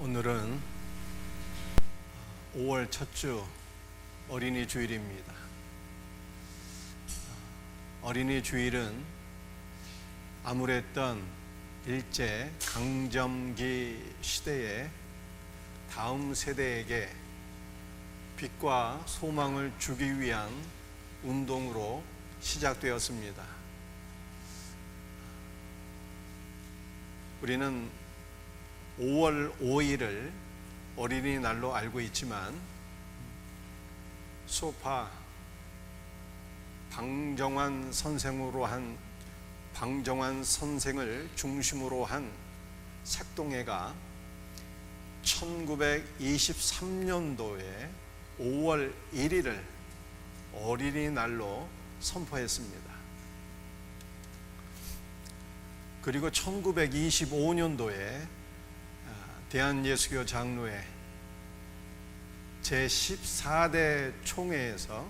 오늘은 5월 첫 주 어린이 주일입니다. 어린이 주일은 암울했던 일제 강점기 시대에 다음 세대에게 빛과 소망을 주기 위한 운동으로 시작되었습니다. 우리는 5월 5일을 어린이날로 알고 있지만 수오파 방정환 선생을 중심으로 한 색동회가 1923년도에 5월 1일을 어린이날로 선포했습니다. 그리고 1925년도에 대한예수교 장로회 제14대 총회에서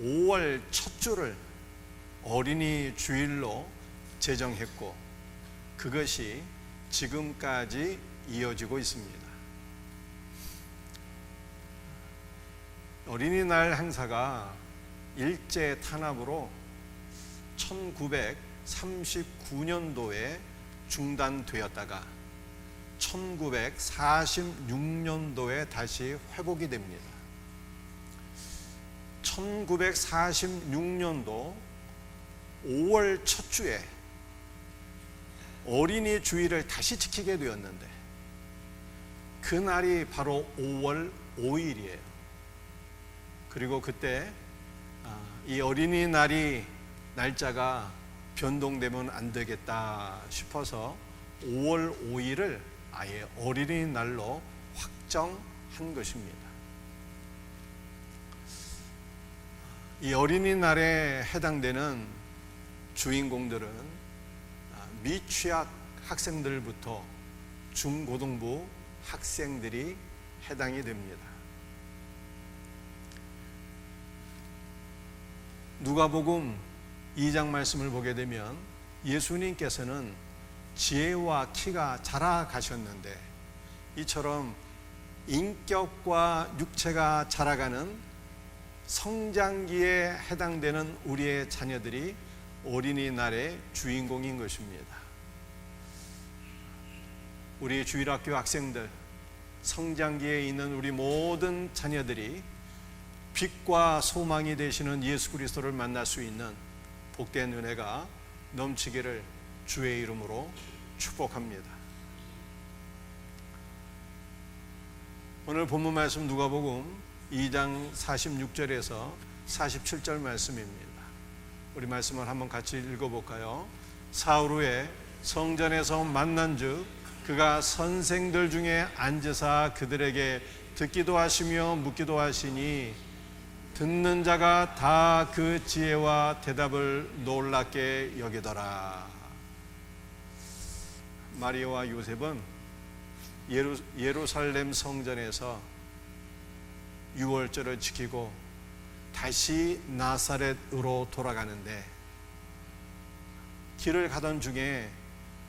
5월 첫 주를 어린이 주일로 제정했고 그것이 지금까지 이어지고 있습니다. 어린이날 행사가 일제 탄압으로 1939년도에 중단되었다가 1946년도에 다시 회복이 됩니다. 1946년도 5월 첫 주에 어린이 주일을 다시 지키게 되었는데 그날이 바로 5월 5일이에요. 그리고 그때 이 어린이날이 날짜가 변동되면 안 되겠다 싶어서 5월 5일을 아예 어린이날로 확정한 것입니다. 이 어린이날에 해당되는 주인공들은 미취학 학생들부터 중고등부 학생들이 해당이 됩니다. 누가복음 2장 말씀을 보게 되면 예수님께서는 지혜와 키가 자라가셨는데 이처럼 인격과 육체가 자라가는 성장기에 해당되는 우리의 자녀들이 어린이날의 주인공인 것입니다. 우리 주일학교 학생들, 성장기에 있는 우리 모든 자녀들이 빛과 소망이 되시는 예수 그리스도를 만날 수 있는 복된 은혜가 넘치기를 주의 이름으로 축복합니다. 오늘 본문 말씀 누가복음 2장 46절에서 47절 말씀입니다. 우리 말씀을 한번 같이 읽어볼까요? 사흘 후에 성전에서 만난즉 그가 선생들 중에 앉으사 그들에게 듣기도 하시며 묻기도 하시니 듣는 자가 다 그 지혜와 대답을 놀랍게 여기더라. 마리아와 요셉은 예루살렘 성전에서 유월절을 지키고 다시 나사렛으로 돌아가는데 길을 가던 중에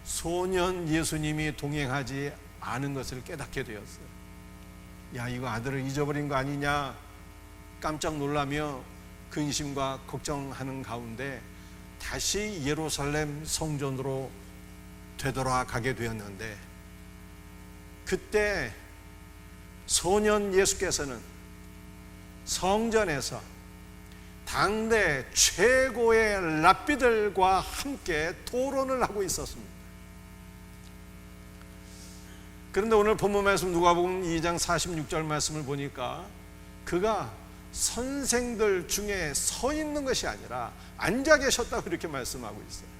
소년 예수님이 동행하지 않은 것을 깨닫게 되었어요. 야, 이거 아들을 잊어버린 거 아니냐 깜짝 놀라며 근심과 걱정하는 가운데 다시 예루살렘 성전으로 되돌아가게 되었는데 그때 소년 예수께서는 성전에서 당대 최고의 랍비들과 함께 토론을 하고 있었습니다. 그런데 오늘 본문 말씀 누가복음 2장 46절 말씀을 보니까 그가 선생들 중에 서 있는 것이 아니라 앉아 계셨다고 그렇게 말씀하고 있어요.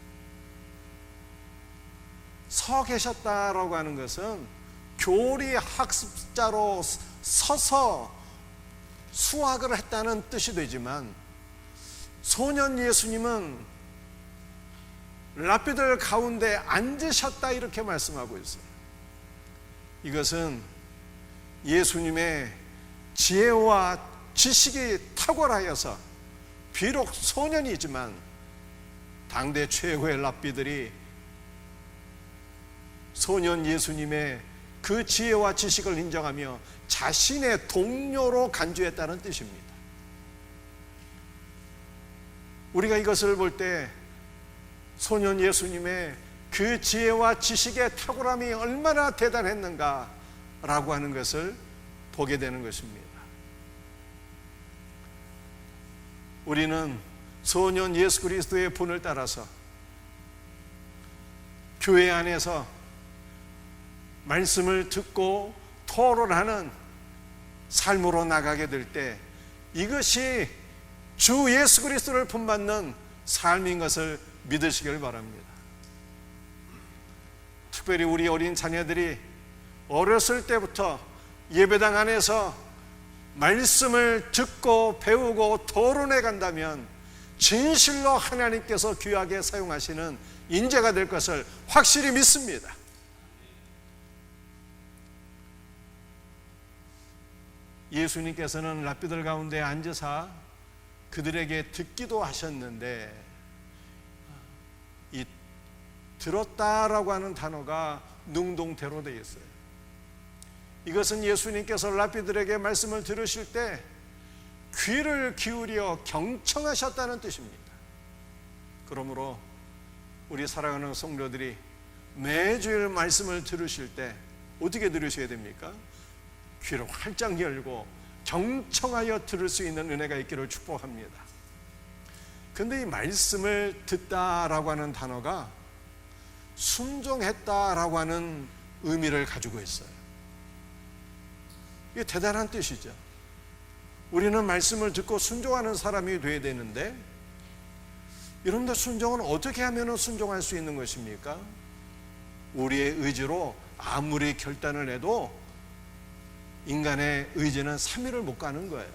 서 계셨다라고 하는 것은 교리 학습자로 서서 수학을 했다는 뜻이 되지만 소년 예수님은 랍비들 가운데 앉으셨다 이렇게 말씀하고 있어요. 이것은 예수님의 지혜와 지식이 탁월하여서 비록 소년이지만 당대 최고의 랍비들이 소년 예수님의 그 지혜와 지식을 인정하며 자신의 동료로 간주했다는 뜻입니다. 우리가 이것을 볼 때 소년 예수님의 그 지혜와 지식의 탁월함이 얼마나 대단했는가 라고 하는 것을 보게 되는 것입니다. 우리는 소년 예수 그리스도의 본을 따라서 교회 안에서 말씀을 듣고 토론하는 삶으로 나가게 될 때 이것이 주 예수 그리스도를 본받는 삶인 것을 믿으시길 바랍니다. 특별히 우리 어린 자녀들이 어렸을 때부터 예배당 안에서 말씀을 듣고 배우고 토론해 간다면 진실로 하나님께서 귀하게 사용하시는 인재가 될 것을 확실히 믿습니다. 예수님께서는 랍비들 가운데 앉으사 그들에게 듣기도 하셨는데 이 들었다라고 하는 단어가 능동태로 되어 있어요. 이것은 예수님께서 랍비들에게 말씀을 들으실 때 귀를 기울여 경청하셨다는 뜻입니다. 그러므로 우리 사랑하는 성도들이 매주일 말씀을 들으실 때 어떻게 들으셔야 됩니까? 귀를 활짝 열고 경청하여 들을 수 있는 은혜가 있기를 축복합니다. 그런데 이 말씀을 듣다라고 하는 단어가 순종했다라고 하는 의미를 가지고 있어요. 이게 대단한 뜻이죠. 우리는 말씀을 듣고 순종하는 사람이 되어야 되는데, 여러분들 순종은 어떻게 하면 순종할 수 있는 것입니까? 우리의 의지로 아무리 결단을 해도 인간의 의지는 3일을 못 가는 거예요.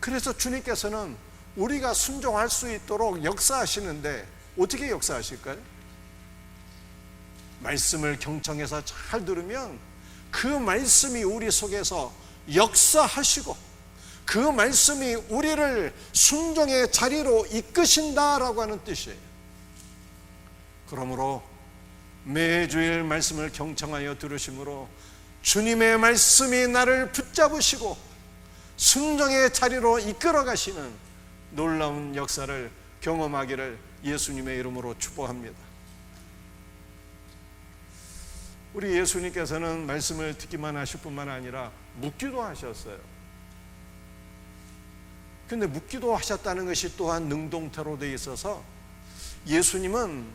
그래서 주님께서는 우리가 순종할 수 있도록 역사하시는데 어떻게 역사하실까요? 말씀을 경청해서 잘 들으면 그 말씀이 우리 속에서 역사하시고 그 말씀이 우리를 순종의 자리로 이끄신다라고 하는 뜻이에요. 그러므로 매주일 말씀을 경청하여 들으심으로 주님의 말씀이 나를 붙잡으시고 순종의 자리로 이끌어 가시는 놀라운 역사를 경험하기를 예수님의 이름으로 축복합니다. 우리 예수님께서는 말씀을 듣기만 하실 뿐만 아니라 묻기도 하셨어요. 그런데 묻기도 하셨다는 것이 또한 능동태로 되어 있어서 예수님은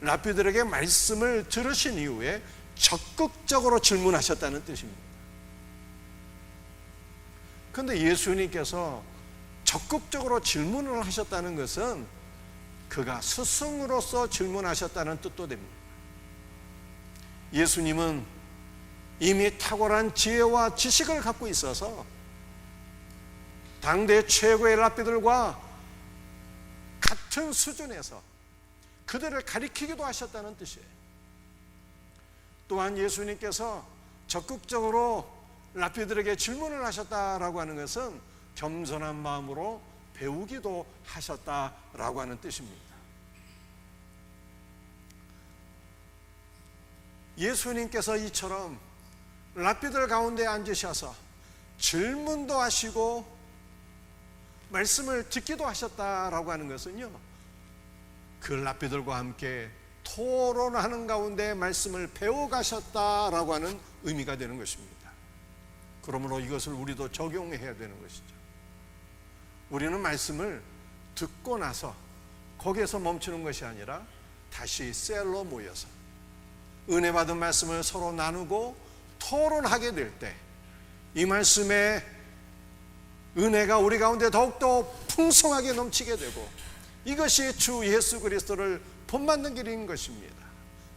랍비들에게 말씀을 들으신 이후에 적극적으로 질문하셨다는 뜻입니다. 그런데 예수님께서 적극적으로 질문을 하셨다는 것은 그가 스승으로서 질문하셨다는 뜻도 됩니다. 예수님은 이미 탁월한 지혜와 지식을 갖고 있어서 당대 최고의 랍비들과 같은 수준에서 그들을 가리키기도 하셨다는 뜻이에요. 또한 예수님께서 적극적으로 랍비들에게 질문을 하셨다라고 하는 것은 겸손한 마음으로 배우기도 하셨다라고 하는 뜻입니다. 예수님께서 이처럼 랍비들 가운데 앉으셔서 질문도 하시고 말씀을 듣기도 하셨다라고 하는 것은요, 그 랍비들과 함께 토론하는 가운데 말씀을 배워가셨다라고 하는 의미가 되는 것입니다. 그러므로 이것을 우리도 적용해야 되는 것이죠. 우리는 말씀을 듣고 나서 거기에서 멈추는 것이 아니라 다시 셀로 모여서 은혜 받은 말씀을 서로 나누고 토론하게 될 때 이 말씀의 은혜가 우리 가운데 더욱더 풍성하게 넘치게 되고 이것이 주 예수 그리스도를 본받는 길인 것입니다.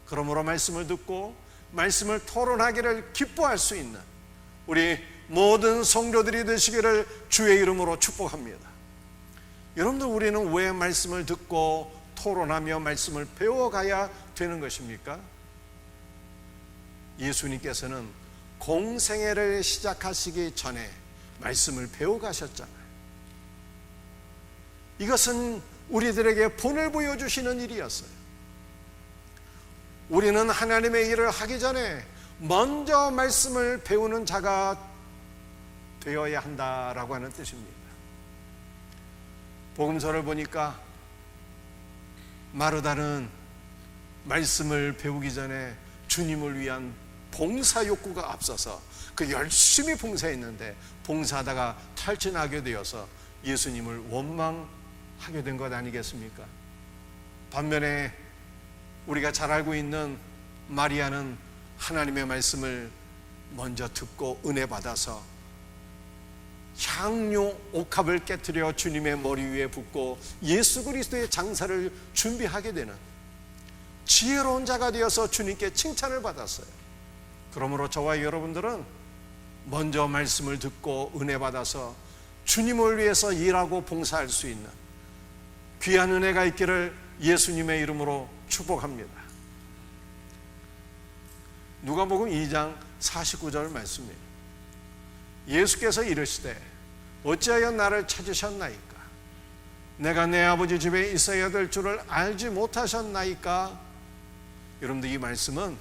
그러므로 말씀을 듣고 말씀을 토론하기를 기뻐할 수 있는 우리 모든 성도들이 되시기를 주의 이름으로 축복합니다. 여러분들, 우리는 왜 말씀을 듣고 토론하며 말씀을 배워가야 되는 것입니까? 예수님께서는 공생애를 시작하시기 전에 말씀을 배워가셨잖아요. 이것은 우리들에게 본을 보여주시는 일이었어요. 우리는 하나님의 일을 하기 전에 먼저 말씀을 배우는 자가 되어야 한다라고 하는 뜻입니다. 복음서를 보니까 마르다는 말씀을 배우기 전에 주님을 위한 봉사 욕구가 앞서서 그 열심히 봉사했는데 봉사하다가 탈진하게 되어서 예수님을 원망하게 된 것 아니겠습니까? 반면에 우리가 잘 알고 있는 마리아는 하나님의 말씀을 먼저 듣고 은혜 받아서 향료 옥합을 깨뜨려 주님의 머리 위에 붓고 예수 그리스도의 장사를 준비하게 되는 지혜로운 자가 되어서 주님께 칭찬을 받았어요. 그러므로 저와 여러분들은 먼저 말씀을 듣고 은혜 받아서 주님을 위해서 일하고 봉사할 수 있는 귀한 은혜가 있기를 예수님의 이름으로 축복합니다. 누가복음 2장 49절 말씀이에요. 예수께서 이르시되 어찌하여 나를 찾으셨나이까? 내가 내 아버지 집에 있어야 될 줄을 알지 못하셨나이까? 여러분들, 이 말씀은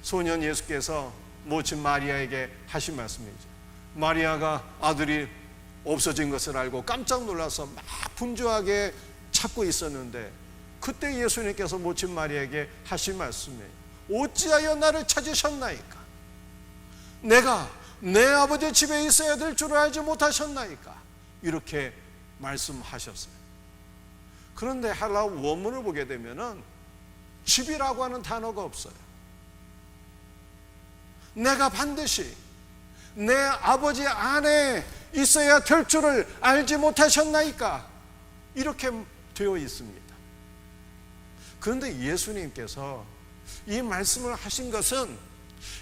소년 예수께서 모친 마리아에게 하신 말씀이죠. 마리아가 아들이 없어진 것을 알고 깜짝 놀라서 막 분주하게 찾고 있었는데 그때 예수님께서 모친 마리아에게 하신 말씀이에요. 어찌하여 나를 찾으셨나이까? 내가 내 아버지 집에 있어야 될 줄을 알지 못하셨나이까? 이렇게 말씀하셨어요. 그런데 헬라어 원문을 보게 되면은 집이라고 하는 단어가 없어요. 내가 반드시 내 아버지 안에 있어야 될 줄을 알지 못하셨나이까? 이렇게 되어 있습니다. 그런데 예수님께서 이 말씀을 하신 것은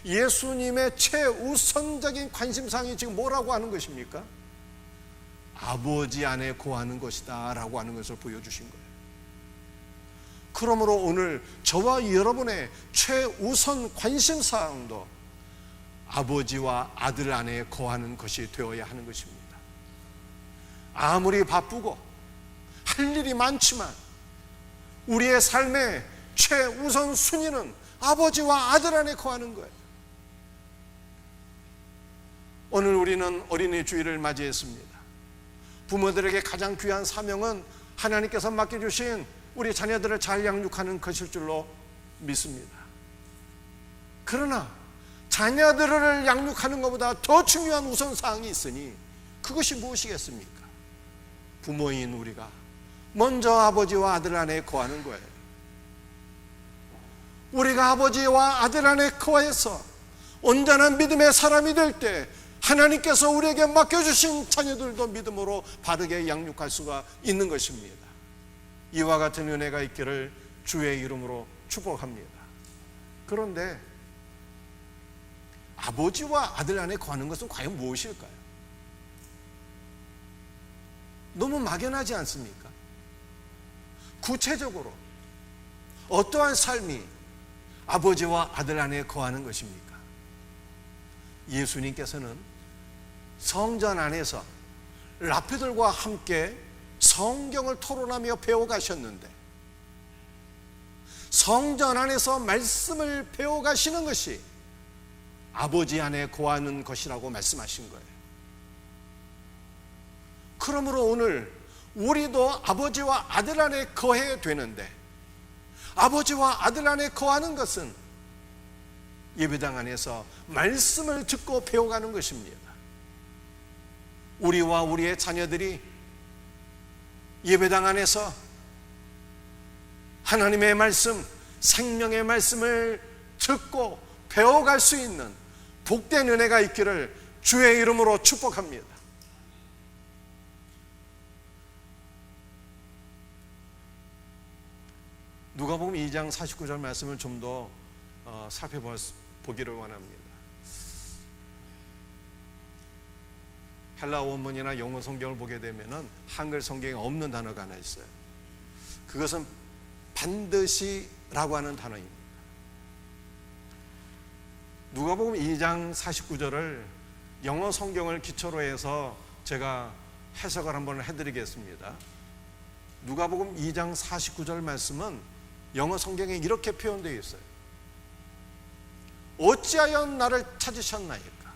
예수님의 최우선적인 관심사항이 지금 뭐라고 하는 것입니까? 아버지 안에 거하는 것이다 라고 하는 것을 보여주신 거예요. 그러므로 오늘 저와 여러분의 최우선 관심사항도 아버지와 아들 안에 거하는 것이 되어야 하는 것입니다. 아무리 바쁘고 할 일이 많지만 우리의 삶의 최우선 순위는 아버지와 아들 안에 거하는 거예요. 오늘 우리는 어린이 주일을 맞이했습니다. 부모들에게 가장 귀한 사명은 하나님께서 맡겨주신 우리 자녀들을 잘 양육하는 것일 줄로 믿습니다. 그러나 자녀들을 양육하는 것보다 더 중요한 우선사항이 있으니 그것이 무엇이겠습니까? 부모인 우리가 먼저 아버지와 아들 안에 거하는 거예요. 우리가 아버지와 아들 안에 거해서 온전한 믿음의 사람이 될 때 하나님께서 우리에게 맡겨주신 자녀들도 믿음으로 바르게 양육할 수가 있는 것입니다. 이와 같은 은혜가 있기를 주의 이름으로 축복합니다. 그런데 아버지와 아들 안에 거하는 것은 과연 무엇일까요? 너무 막연하지 않습니까? 구체적으로 어떠한 삶이 아버지와 아들 안에 거하는 것입니까? 예수님께서는 성전 안에서 라피들과 함께 성경을 토론하며 배워가셨는데 성전 안에서 말씀을 배워가시는 것이 아버지 안에 거하는 것이라고 말씀하신 거예요. 그러므로 오늘 우리도 아버지와 아들 안에 거해야 되는데 아버지와 아들 안에 거하는 것은 예배당 안에서 말씀을 듣고 배워가는 것입니다. 우리와 우리의 자녀들이 예배당 안에서 하나님의 말씀, 생명의 말씀을 듣고 배워갈 수 있는 복된 은혜가 있기를 주의 이름으로 축복합니다. 누가복음 2장 49절 말씀을 좀 더 살펴보기를 원합니다. 헬라어 원문이나 영어 성경을 보게 되면은 한글 성경에 없는 단어가 하나 있어요. 그것은 반드시라고 하는 단어입니다. 누가복음 2장 49절을 영어 성경을 기초로 해서 제가 해석을 한번 해드리겠습니다. 누가복음 2장 49절 말씀은 영어 성경에 이렇게 표현되어 있어요. 어찌하여 나를 찾으셨나이까?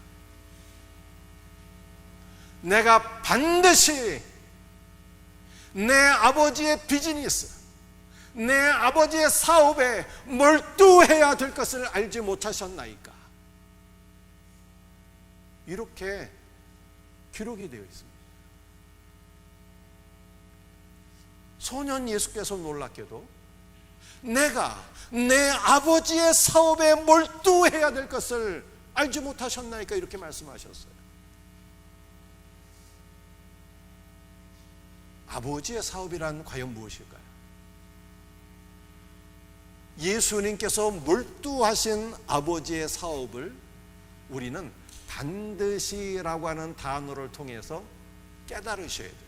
내가 반드시 내 아버지의 비즈니스, 내 아버지의 사업에 몰두해야 될 것을 알지 못하셨나이까? 이렇게 기록이 되어 있습니다. 소년 예수께서 놀랍게도 내가 내 아버지의 사업에 몰두해야 될 것을 알지 못하셨나이까? 이렇게 말씀하셨어요. 아버지의 사업이란 과연 무엇일까요? 예수님께서 몰두하신 아버지의 사업을 우리는 반드시라고 하는 단어를 통해서 깨달으셔야 돼요.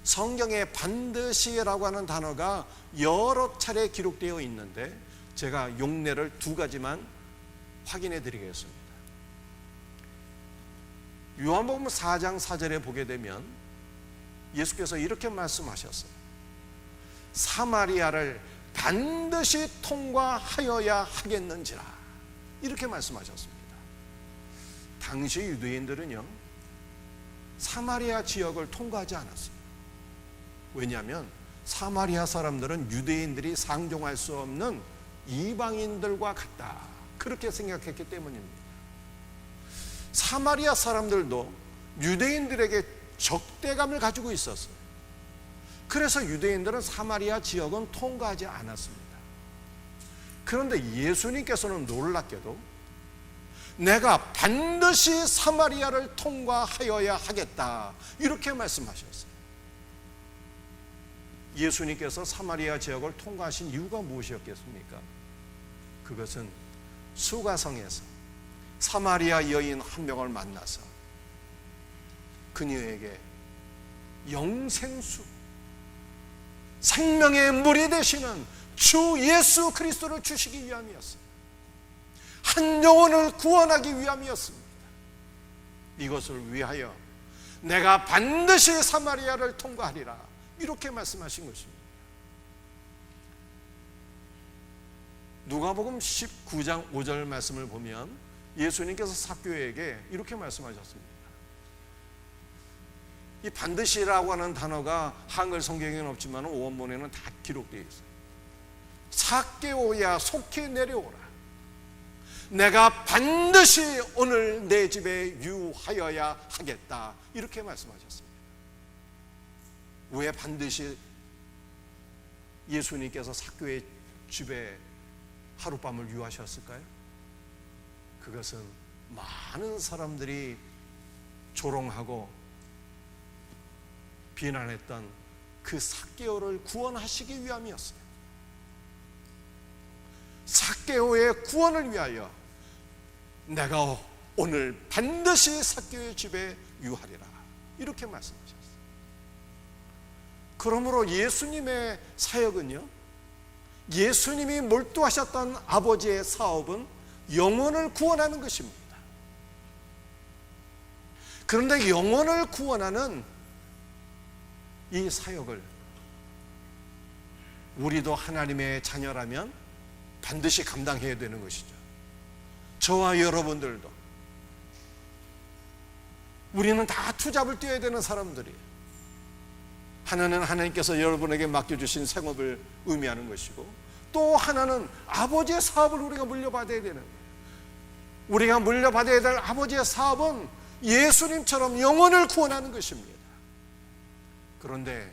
성경에 반드시라고 하는 단어가 여러 차례 기록되어 있는데 제가 용례를 2가지만 확인해 드리겠습니다. 요한복음 4장 4절에 보게 되면 예수께서 이렇게 말씀하셨어요. 사마리아를 반드시 통과하여야 하겠는지라, 이렇게 말씀하셨습니다. 당시 유대인들은요, 사마리아 지역을 통과하지 않았어요. 왜냐하면 사마리아 사람들은 유대인들이 상종할 수 없는 이방인들과 같다, 그렇게 생각했기 때문입니다. 사마리아 사람들도 유대인들에게 적대감을 가지고 있었어요. 그래서 유대인들은 사마리아 지역은 통과하지 않았습니다. 그런데 예수님께서는 놀랍게도 내가 반드시 사마리아를 통과하여야 하겠다, 이렇게 말씀하셨어요. 예수님께서 사마리아 지역을 통과하신 이유가 무엇이었겠습니까? 그것은 수가성에서 사마리아 여인 한 명을 만나서 그녀에게 영생수, 생명의 물이 되시는 주 예수 그리스도를 주시기 위함이었습니다. 한 영혼을 구원하기 위함이었습니다. 이것을 위하여 내가 반드시 사마리아를 통과하리라, 이렇게 말씀하신 것입니다. 누가복음 19장 5절 말씀을 보면 예수님께서 삭개오에게 이렇게 말씀하셨습니다. 이 반드시라고 하는 단어가 한글 성경에는 없지만 원문에는 다 기록되어 있어요. 삭개오야, 속히 내려오라. 내가 반드시 오늘 내 집에 유하여야 하겠다, 이렇게 말씀하셨습니다. 왜 반드시 예수님께서 삭개오의 집에 하룻밤을 유하셨을까요? 그것은 많은 사람들이 조롱하고 비난했던 그 삭개오를 구원하시기 위함이었어요. 삭개오의 구원을 위하여 내가 오늘 반드시 삭개오의 집에 유하리라, 이렇게 말씀하셨어요. 그러므로 예수님의 사역은요, 예수님이 몰두하셨던 아버지의 사업은 영혼을 구원하는 것입니다. 그런데 영혼을 구원하는 이 사역을 우리도 하나님의 자녀라면 반드시 감당해야 되는 것이죠. 저와 여러분들도, 우리는 다 투잡을 뛰어야 되는 사람들이에요. 하나는 하나님께서 여러분에게 맡겨주신 생업을 의미하는 것이고, 또 하나는 아버지의 사업을 우리가 물려받아야 되는 거예요. 우리가 물려받아야 될 아버지의 사업은 예수님처럼 영혼을 구원하는 것입니다. 그런데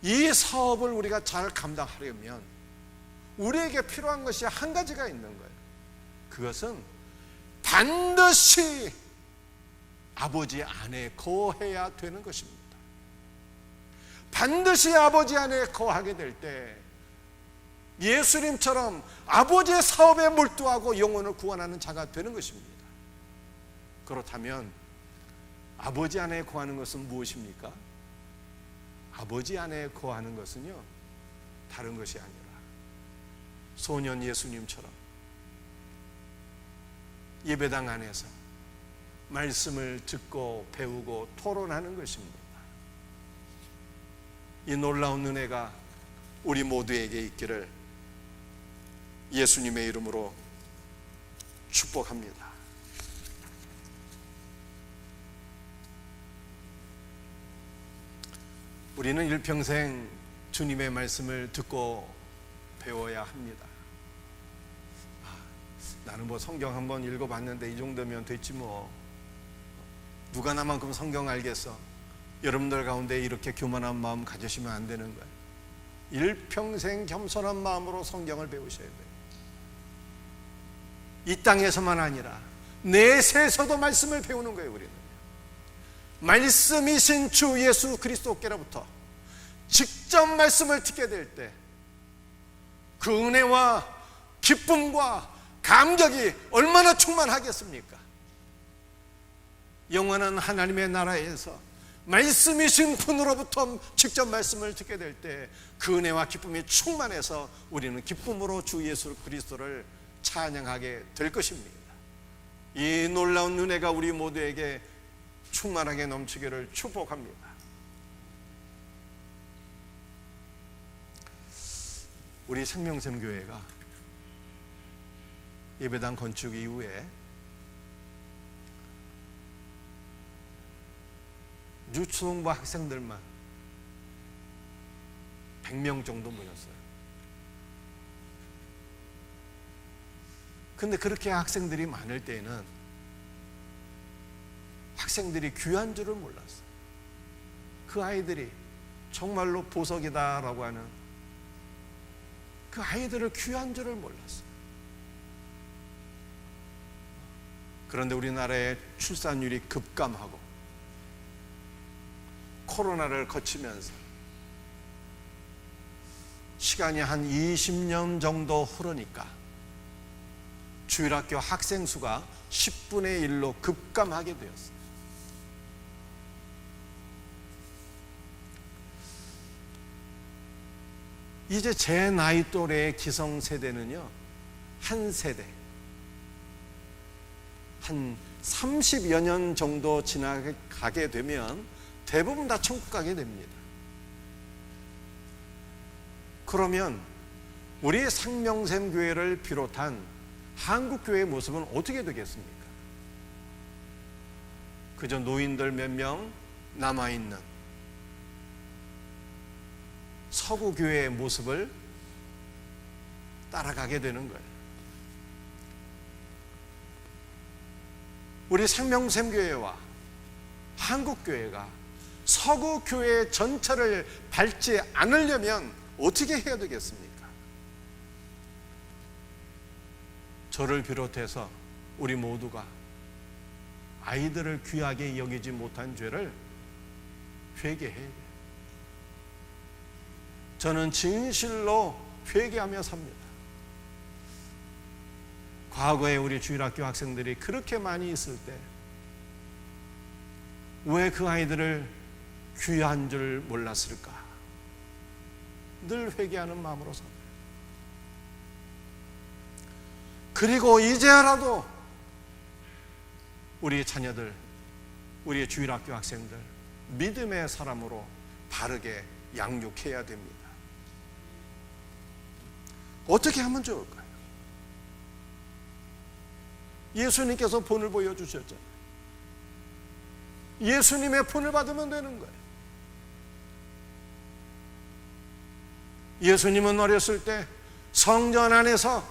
이 사업을 우리가 잘 감당하려면 우리에게 필요한 것이 한 가지가 있는 거예요. 그것은 반드시 아버지 안에 거해야 되는 것입니다. 반드시 아버지 안에 거하게 될 때 예수님처럼 아버지의 사업에 몰두하고 영혼을 구원하는 자가 되는 것입니다. 그렇다면 아버지 안에 거하는 것은 무엇입니까? 아버지 안에 거하는 것은요, 다른 것이 아니라 소년 예수님처럼 예배당 안에서 말씀을 듣고 배우고 토론하는 것입니다. 이 놀라운 은혜가 우리 모두에게 있기를 예수님의 이름으로 축복합니다. 우리는 일평생 주님의 말씀을 듣고 배워야 합니다. 나는 뭐 성경 한번 읽어봤는데 이 정도면 됐지 뭐. 누가 나만큼 성경 알겠어? 여러분들 가운데 이렇게 교만한 마음 가지시면 안 되는 거예요. 일평생 겸손한 마음으로 성경을 배우셔야 돼요. 이 땅에서만 아니라 내세에서도 말씀을 배우는 거예요. 우리는 말씀이신 주 예수 그리스도께로부터 직접 말씀을 듣게 될 때 그 은혜와 기쁨과 감격이 얼마나 충만하겠습니까? 영원한 하나님의 나라에서 말씀이신 분으로부터 직접 말씀을 듣게 될 때 그 은혜와 기쁨이 충만해서 우리는 기쁨으로 주 예수 그리스도를 찬양하게 될 것입니다. 이 놀라운 은혜가 우리 모두에게 충만하게 넘치기를 축복합니다. 우리 생명샘교회가 예배당 건축 이후에 유초등부 학생들만 100명 정도 모였어요. 근데 그렇게 학생들이 많을 때에는 학생들이 귀한 줄을 몰랐어요. 그 아이들이 정말로 보석이다라고 하는 그 아이들을 귀한 줄을 몰랐어요. 그런데 우리나라의 출산율이 급감하고 코로나를 거치면서 시간이 한 20년 정도 흐르니까 주일학교 학생 수가 10분의 1로 급감하게 되었어요. 이제 제 나이 또래의 기성세대는요, 한 세대, 한 30여 년 정도 지나가게 되면 대부분 다 천국 가게 됩니다. 그러면 우리 생명샘교회를 비롯한 한국교회의 모습은 어떻게 되겠습니까? 그저 노인들 몇 명 남아있는 서구교회의 모습을 따라가게 되는 거예요. 우리 생명샘교회와 한국교회가 서구교회 전체를 밟지 않으려면 어떻게 해야 되겠습니까? 저를 비롯해서 우리 모두가 아이들을 귀하게 여기지 못한 죄를 회개해야 돼요. 저는 진실로 회개하며 삽니다. 과거에 우리 주일학교 학생들이 그렇게 많이 있을 때 왜 그 아이들을 귀한 줄 몰랐을까? 늘 회개하는 마음으로 삽니다. 그리고 이제라도 우리 자녀들, 우리 주일학교 학생들 믿음의 사람으로 바르게 양육해야 됩니다. 어떻게 하면 좋을까요? 예수님께서 본을 보여주셨잖아요. 예수님의 본을 받으면 되는 거예요. 예수님은 어렸을 때 성전 안에서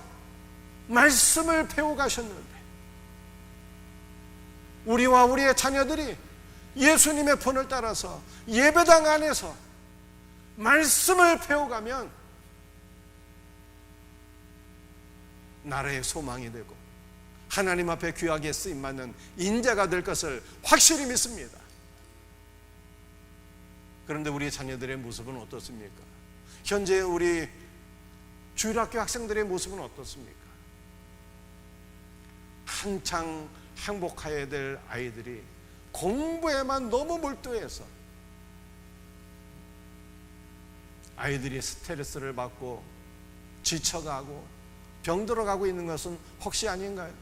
말씀을 배워가셨는데 우리와 우리의 자녀들이 예수님의 본을 따라서 예배당 안에서 말씀을 배워가면 나라의 소망이 되고 하나님 앞에 귀하게 쓰임받는 인자가 될 것을 확실히 믿습니다. 그런데 우리 자녀들의 모습은 어떻습니까? 현재 우리 주일학교 학생들의 모습은 어떻습니까? 한창 행복해야 될 아이들이 공부에만 너무 몰두해서 아이들이 스트레스를 받고 지쳐가고 병들어가고 있는 것은 혹시 아닌가요?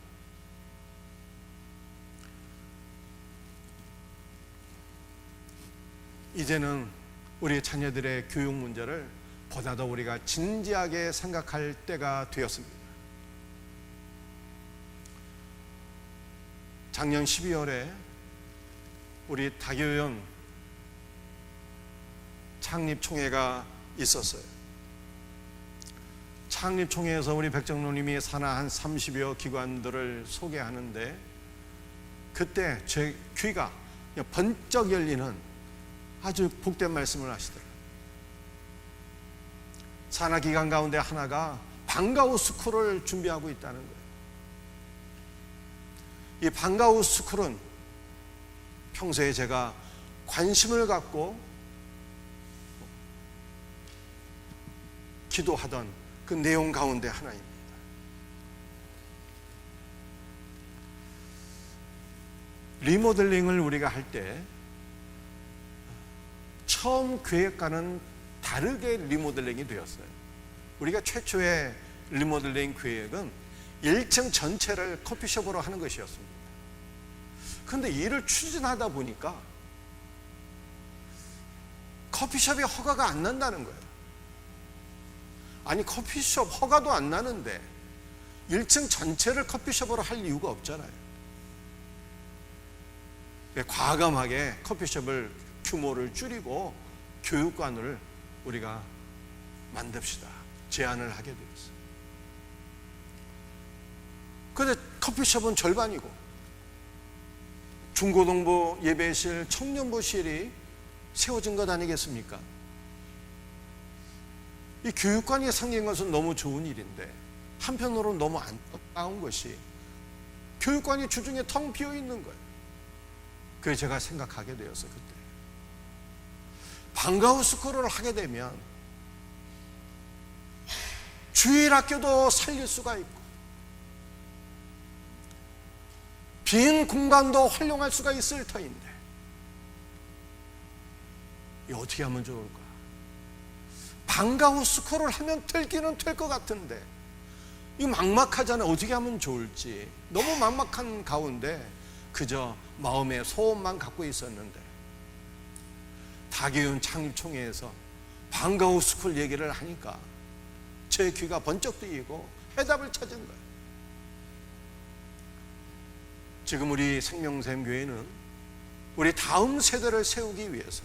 이제는 우리 자녀들의 교육 문제를 보다 더 우리가 진지하게 생각할 때가 되었습니다. 작년 12월에 우리 다교연 창립총회가 있었어요. 창립총회에서 우리 백정로님이 산하 한 30여 기관들을 소개하는데 그때 제 귀가 번쩍 열리는 아주 복된 말씀을 하시더라고요. 산하 기관 가운데 하나가 방과후 스쿨을 준비하고 있다는 거예요. 이 방과후 스쿨은 평소에 제가 관심을 갖고 기도하던 그 내용 가운데 하나입니다. 리모델링을 우리가 할 때 처음 계획과는 다르게 리모델링이 되었어요. 우리가 최초의 리모델링 계획은 1층 전체를 커피숍으로 하는 것이었습니다. 그런데 이를 추진하다 보니까 커피숍이 허가가 안 난다는 거예요. 아니, 커피숍 허가도 안 나는데 1층 전체를 커피숍으로 할 이유가 없잖아요. 과감하게 커피숍을 규모를 줄이고 교육관을 우리가 만듭시다 제안을 하게 되었어요. 그런데 커피숍은 절반이고 중고등부 예배실, 청년부실이 세워진 것 아니겠습니까? 이 교육관이 생긴 것은 너무 좋은 일인데 한편으로는 너무 안타까운 것이 교육관이 주중에 텅 비어 있는 거예요. 그래서 제가 생각하게 되어서 그때 방과후 스쿨을 하게 되면 주일학교도 살릴 수가 있고 빈 공간도 활용할 수가 있을 터인데 이 어떻게 하면 좋을까? 방과후 스쿨을 하면 될기는 될 것 같은데 이 막막하잖아요. 어떻게 하면 좋을지 너무 막막한 가운데 그저 마음의 소원만 갖고 있었는데 다교연 창립총회에서 방과후 스쿨 얘기를 하니까 제 귀가 번쩍 뜨이고 해답을 찾은 거예요. 지금 우리 생명샘 교회는 우리 다음 세대를 세우기 위해서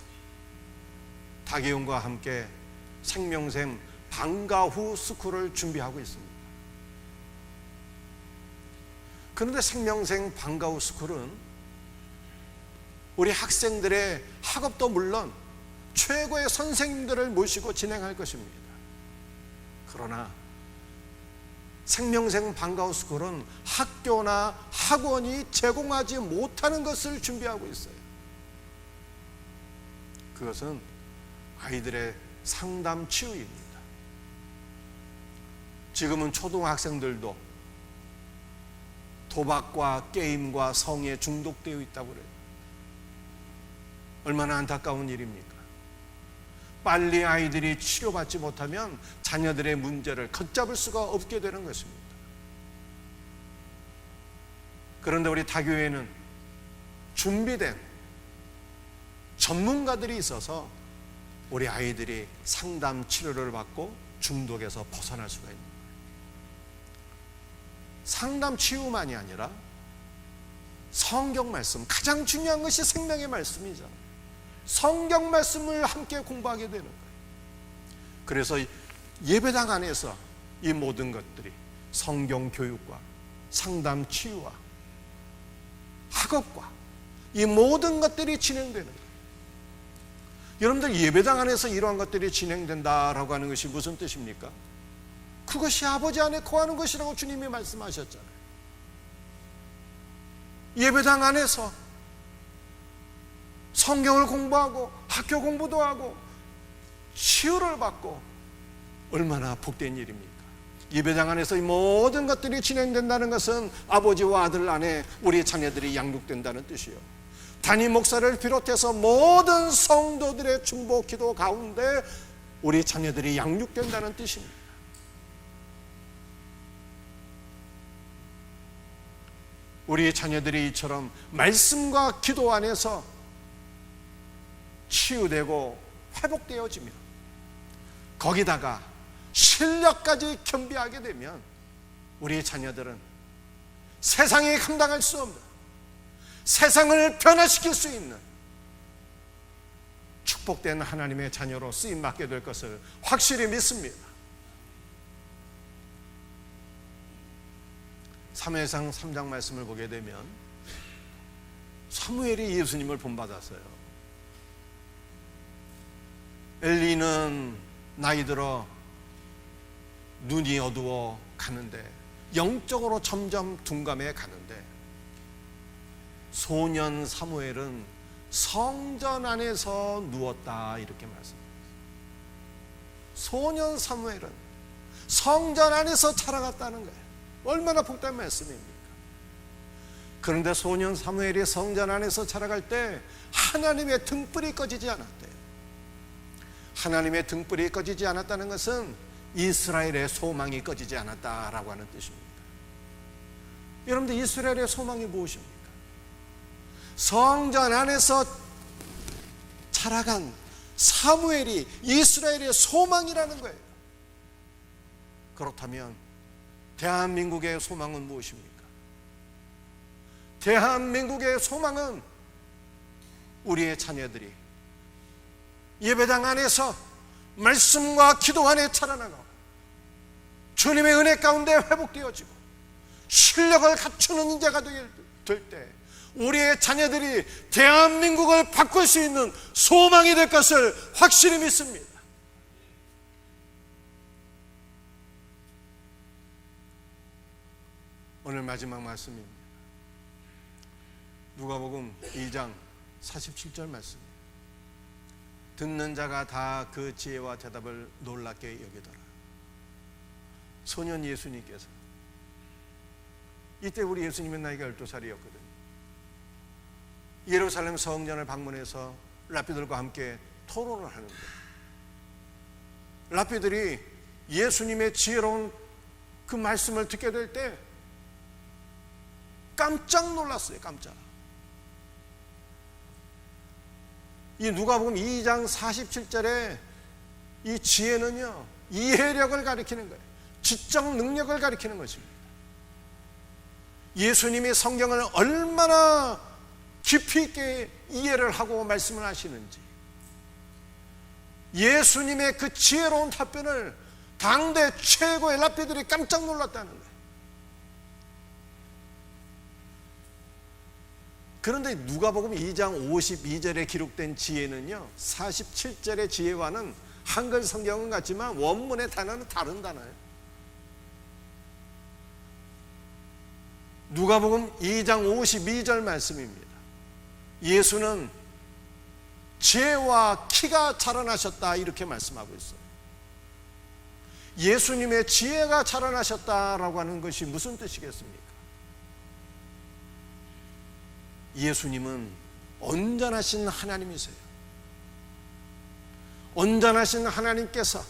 다교연과 함께 생명샘 방과후 스쿨을 준비하고 있습니다. 그런데 생명샘 방과후 스쿨은 우리 학생들의 학업도 물론 최고의 선생님들을 모시고 진행할 것입니다. 그러나 생명샘 방과후 스쿨은 학교나 학원이 제공하지 못하는 것을 준비하고 있어요. 그것은 아이들의 상담 치유입니다. 지금은 초등학생들도 도박과 게임과 성에 중독되어 있다고 그래요. 얼마나 안타까운 일입니까? 빨리 아이들이 치료받지 못하면 자녀들의 문제를 걷잡을 수가 없게 되는 것입니다. 그런데 우리 다교회는 준비된 전문가들이 있어서 우리 아이들이 상담 치료를 받고 중독에서 벗어날 수가 있는 거예요. 상담 치유만이 아니라 성경 말씀, 가장 중요한 것이 생명의 말씀이죠. 성경 말씀을 함께 공부하게 되는 거예요. 그래서 예배당 안에서 이 모든 것들이 성경 교육과 상담 치유와 학업과 이 모든 것들이 진행되는 거예요. 여러분들 예배당 안에서 이러한 것들이 진행된다라고 하는 것이 무슨 뜻입니까? 그것이 아버지 안에 거하는 것이라고 주님이 말씀하셨잖아요. 예배당 안에서 성경을 공부하고 학교 공부도 하고 치유를 받고 얼마나 복된 일입니까? 예배당 안에서 이 모든 것들이 진행된다는 것은 아버지와 아들 안에 우리 자녀들이 양육된다는 뜻이요, 담임 목사를 비롯해서 모든 성도들의 중보 기도 가운데 우리 자녀들이 양육된다는 뜻입니다. 우리 자녀들이 이처럼 말씀과 기도 안에서 치유되고 회복되어지면 거기다가 실력까지 겸비하게 되면 우리의 자녀들은 세상이 감당할 수 없는, 세상을 변화시킬 수 있는 축복된 하나님의 자녀로 쓰임받게 될 것을 확실히 믿습니다. 사무엘상 3장 말씀을 보게 되면 사무엘이 예수님을 본받았어요. 엘리는 나이 들어 눈이 어두워 가는데, 영적으로 점점 둔감해 가는데, 소년 사무엘은 성전 안에서 누웠다 이렇게 말씀합니다. 소년 사무엘은 성전 안에서 자라갔다는 거예요. 얼마나 복된 말씀입니까? 그런데 소년 사무엘이 성전 안에서 자라갈 때 하나님의 등불이 꺼지지 않았대요. 하나님의 등불이 꺼지지 않았다는 것은 이스라엘의 소망이 꺼지지 않았다라고 하는 뜻입니다. 여러분들, 이스라엘의 소망이 무엇입니까? 성전 안에서 자라간 사무엘이 이스라엘의 소망이라는 거예요. 그렇다면 대한민국의 소망은 무엇입니까? 대한민국의 소망은 우리의 자녀들이 예배당 안에서 말씀과 기도 안에 자라나고 주님의 은혜 가운데 회복되어지고 실력을 갖추는 인자가 될 때 우리의 자녀들이 대한민국을 바꿀 수 있는 소망이 될 것을 확실히 믿습니다. 오늘 마지막 말씀입니다. 누가복음 2장 47절 말씀입니다. 듣는 자가 다 그 지혜와 대답을 놀랍게 여기더라. 소년 예수님께서, 이때 우리 예수님의 나이가 12살이었거든요. 예루살렘 성전을 방문해서 랍비들과 함께 토론을 하는데, 랍비들이 예수님의 지혜로운 그 말씀을 듣게 될 때 깜짝 놀랐어요. 깜짝. 이 누가복음 2장 47절에 이 지혜는요, 이해력을 가리키는 거예요. 지적 능력을 가리키는 것입니다. 예수님이 성경을 얼마나 깊이 있게 이해를 하고 말씀을 하시는지, 예수님의 그 지혜로운 답변을 당대 최고의 랍비들이 깜짝 놀랐다는 거예요. 그런데 누가복음 2장 52절에 기록된 지혜는요, 47절의 지혜와는 한글 성경은 같지만 원문의 단어는 다른 단어예요. 누가복음 2장 52절 말씀입니다. 예수는 지혜와 키가 자라나셨다 이렇게 말씀하고 있어요. 예수님의 지혜가 자라나셨다라고 하는 것이 무슨 뜻이겠습니까? 예수님은 온전하신 하나님이세요. 온전하신 하나님께서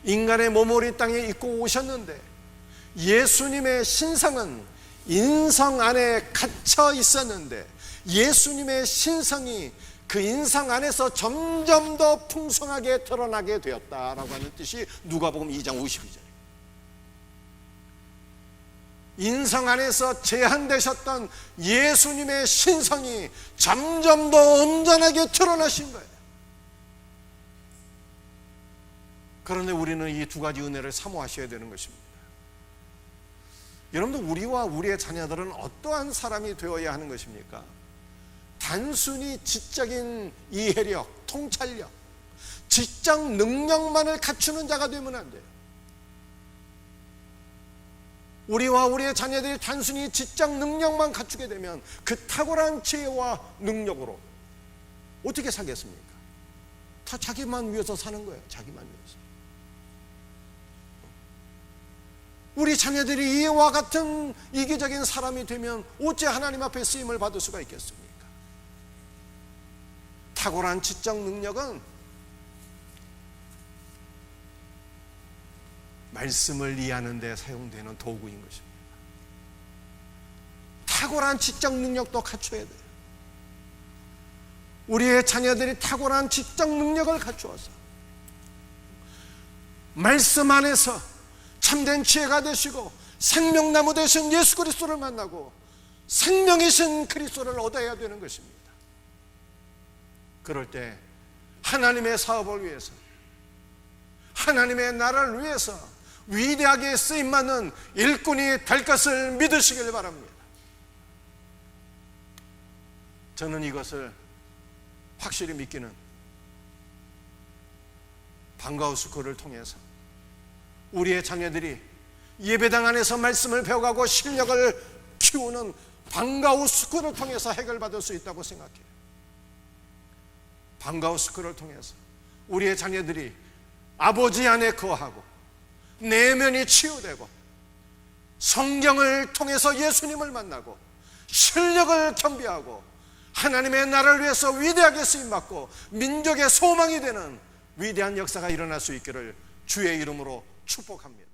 인간의 몸을 이 땅에 입고 오셨는데, 예수님의 신성은 인성 안에 갇혀 있었는데 예수님의 신성이 그 인성 안에서 점점 더 풍성하게 드러나게 되었다라고 하는 뜻이 누가복음 2장 52절. 인성 안에서 제한되셨던 예수님의 신성이 점점 더 온전하게 드러나신 거예요. 그런데 우리는 이 두 가지 은혜를 사모하셔야 되는 것입니다. 여러분들, 우리와 우리의 자녀들은 어떠한 사람이 되어야 하는 것입니까? 단순히 지적인 이해력, 통찰력, 지적 능력만을 갖추는 자가 되면 안 돼요. 우리와 우리의 자녀들이 단순히 지적 능력만 갖추게 되면 그 탁월한 지혜와 능력으로 어떻게 살겠습니까? 다 자기만 위해서 사는 거예요. 자기만 위해서. 우리 자녀들이 이와 같은 이기적인 사람이 되면 어째 하나님 앞에 쓰임을 받을 수가 있겠습니까? 탁월한 지적 능력은 말씀을 이해하는 데 사용되는 도구인 것입니다. 탁월한 지적 능력도 갖춰야 돼요. 우리의 자녀들이 탁월한 지적 능력을 갖추어서 말씀 안에서 참된 지혜가 되시고 생명나무 되신 예수 그리스도를 만나고 생명이신 그리스도를 얻어야 되는 것입니다. 그럴 때 하나님의 사업을 위해서, 하나님의 나라를 위해서 위대하게 쓰임받는 일꾼이 될 것을 믿으시길 바랍니다. 저는 이것을 확실히 믿기는 방과후 스쿨을 통해서 우리의 자녀들이 예배당 안에서 말씀을 배워가고 실력을 키우는 방과후 스쿨을 통해서 해결받을 수 있다고 생각해요. 방과후 스쿨을 통해서 우리의 자녀들이 아버지 안에 거하고 내면이 치유되고 성경을 통해서 예수님을 만나고 실력을 겸비하고 하나님의 나라를 위해서 위대하게 쓰임받고 민족의 소망이 되는 위대한 역사가 일어날 수 있기를 주의 이름으로 축복합니다.